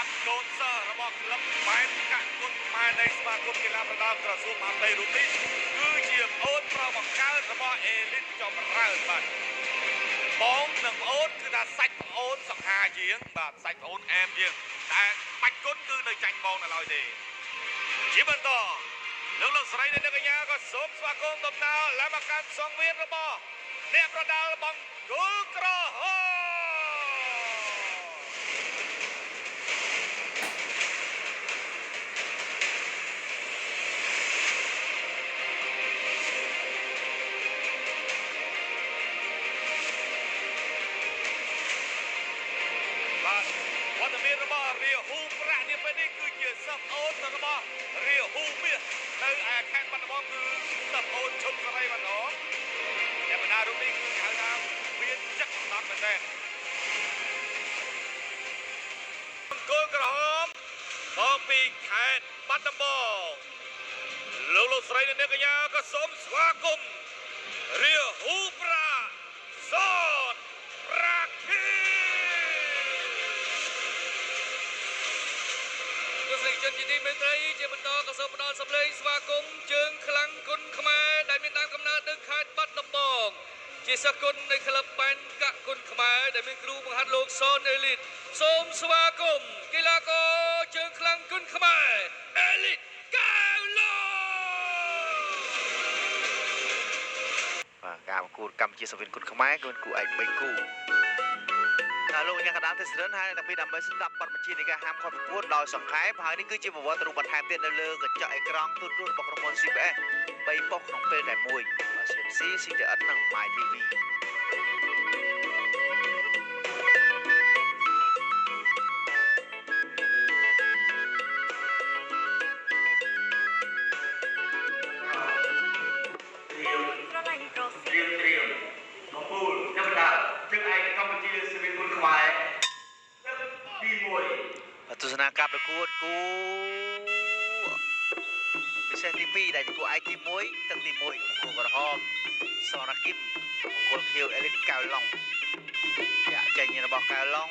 បាទកូនសិស្សរបស់ក្លឹបបែនកាក់គុណខ្មែរនៃសមាគមកីឡាប្រដាល់ក្រសួងមហាផ្ទៃរូបនេះគឺជាប្អូនប្រុសបង្កើតរបស់អេលីតចម្រើនបាទបងនិងប្អូនគឺថាសាច់ប្អូនសង្ហាជាងបាទសាច់ប្អូនអែមជាងតែបាច់គុណគឺនៅចាញ់បងនៅឡើយទេជាបន្តលោកស្រីនិងអ្នកកញ្ញាក៏សូមស្វាគមន៍ដំណើរឡើងមកកាន់សង្វៀនរបស់អ្នកប្រដាល់បង្គោលក្រហមវត្តមានរបស់រាហូប្រាក់នេះពេលនេះគឺជាសិស្សអូនរបស់រាហូមាសនៅឯខេត្តបាត់ដំបងគឺសិស្សអូនឈុតសរីម្ដងតែបណ្ដារូបនេះគឺហៅថាមានចិត្តអំណត់មែនទេគោលក្រហមមកពីខេត្តបាត់ដំបងលោកស្រីនិងអ្នកកញ្ញាក៏សូមស្វាគមន៍រាហូប្រាក់សនរាគីស្រីជនជាទីមេត្រីជាបន្តក៏សូមផ្ដល់សម្លេងស្វាគមន៍ជើងខ្លាំងគុណខ្មែរដែលមានដើមកំណើតនៅខេត្តបាត់ដំបងជាសិស្សគុណនៃក្លឹបបែនកាក់គុណខ្មែរដែលមានគ្រូបង្ហាត់លោកសនអេលីតសូមស្វាគមន៍កីឡាករជើងខ្លាំងគុណខ្មែរអេលីតកែវឡុងបាទការប្រកួតកម្ពុជាសវិនគុណខ្មែរគឺគូឯក3គូលោកអ្នកកណ្ដាលទេសរិនហើយតែពីដើម្បីស្ដាប់បទបញ្ជានៃការហាមឃាត់ប្រកួតដោយសង្ខេបហើយនេះគឺជាប្រវត្តិរូបបន្ថែមទៀតនៅលើកញ្ចក់អេក្រង់ទូរទស្សន៍របស់ក្រុមហ៊ុន CBS 3ប៉ុស្តិ៍ក្នុងពេលតែមួយ CNC CTN និង My TV ទស្សនាការប្រកួតគូពិសេសទី2ដែលជាគូឯកទី1ទឹកទី1គូក្រហមសរគីមគោលខៀវអេលីតកៅឡុងចាក់ចេញរបស់កៅឡុង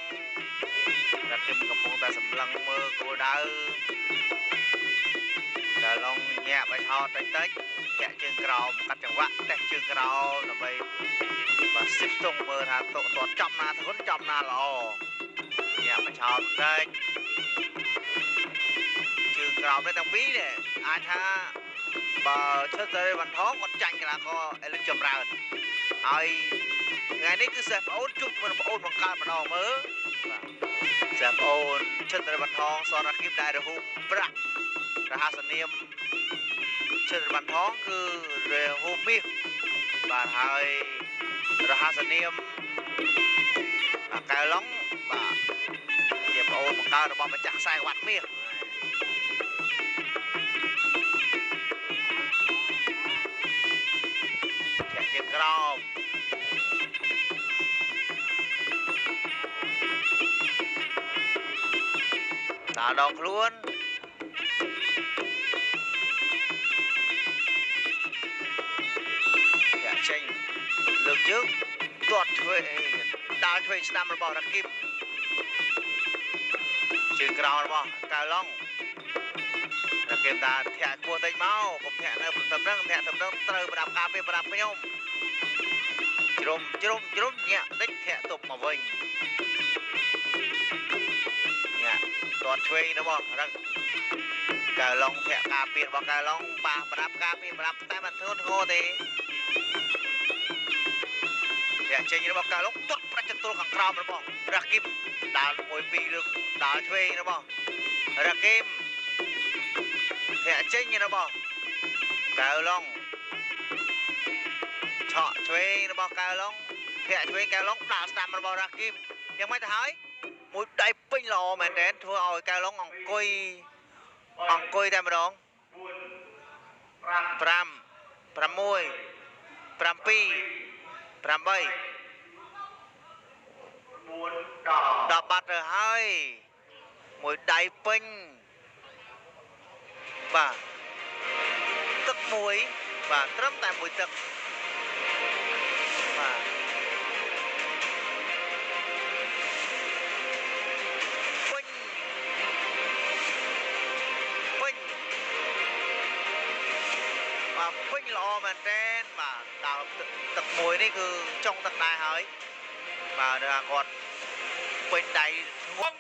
រគីមកំពុងតែសម្លឹងមើលគោលដៅកៅឡុងញាក់ឲ្យហោតតិចចាក់ជើងក្រោមកាត់ចង្វាក់តេះជើងក្រោមដើម្បីបាទសិបស្ទង់មើលថាតតចំណាធុនចំណាល្អញាក់បញ្ឆោតបន្តិចជើងក្រោមនេះទាំងពីរនេះអាចថាបើឈើទៅវ៉ាន់ថងគាត់ចាញ់កីឡាករអេលីតចម្រើនហើយថ្ងៃនេះគឺសិស្សប្អូនជួបជាមួយប្អូនបង្កើតម្ដងមើលបាទសិស្សប្អូនឈើទៅវ៉ាន់ថងសនរាគីមដែលរហូតប្រាក់រហស្សនាមឈើទៅវ៉ាន់ថងគឺរហូតមាសបាទហើយរហស្សនាមកៅឡុងបាទជាប្អូនបង្កើតរបស់ម្ចាស់ខ្សែវ៉ាត់មាសជាក្រោមដល់ដងខ្លួនចាក់ចេញលើកជើងទាត់ឆ្វេងដាល់ឆ្វេងស្ដាំរបស់រាគីមជើងក្រោមរបស់កៅឡុងរាគីមថាធាក់គួរតិចមកកុំធាក់នៅព្រឹកហ្នឹងធាក់ទៅត្រូវប្រដាប់ការពារប្រដាប់ខ្ញុំជ្រុំញាក់តិចធាក់ទប់មកវិញញាក់ទាត់ឆ្វេងរបស់កៅឡុងធាក់ការពាររបស់កៅឡុងប៉ះប្រដាប់ការពារប្រដាប់តែមិនធ្ងន់ធ្ងរទេធាក់ចេញរបស់កៅឡុងទាត់ប្រាច់ចន្ទុលខាងក្រោមរបស់រាគីមដាល់1 2លើកដាល់ឆ្វេងរបស់រាគីមធាក់ចេញរបស់កៅឡុងឆក់ឆ្វេងរបស់កៅឡុងធាក់ឆ្វេងកៅឡុងដាក់ស្ដាំរបស់រាគីមយ៉ាងម៉េចទៅហើយមួយដៃពេញល្អមែនទែនធ្វើឲ្យកៅឡុងអង្គុយតែម្ដង5 6 7 8 10បាត់ទៅហើយមួយដៃពេញបាទទឹកមួយបាទត្រឹមតែមួយទឹកបាទពេញ បាទពេញល្អមែនទែនបាទដល់ទឹកមួយនេះគឺចុងទឹកដែរហើយបាទដល់គាត់ពេញដៃ ង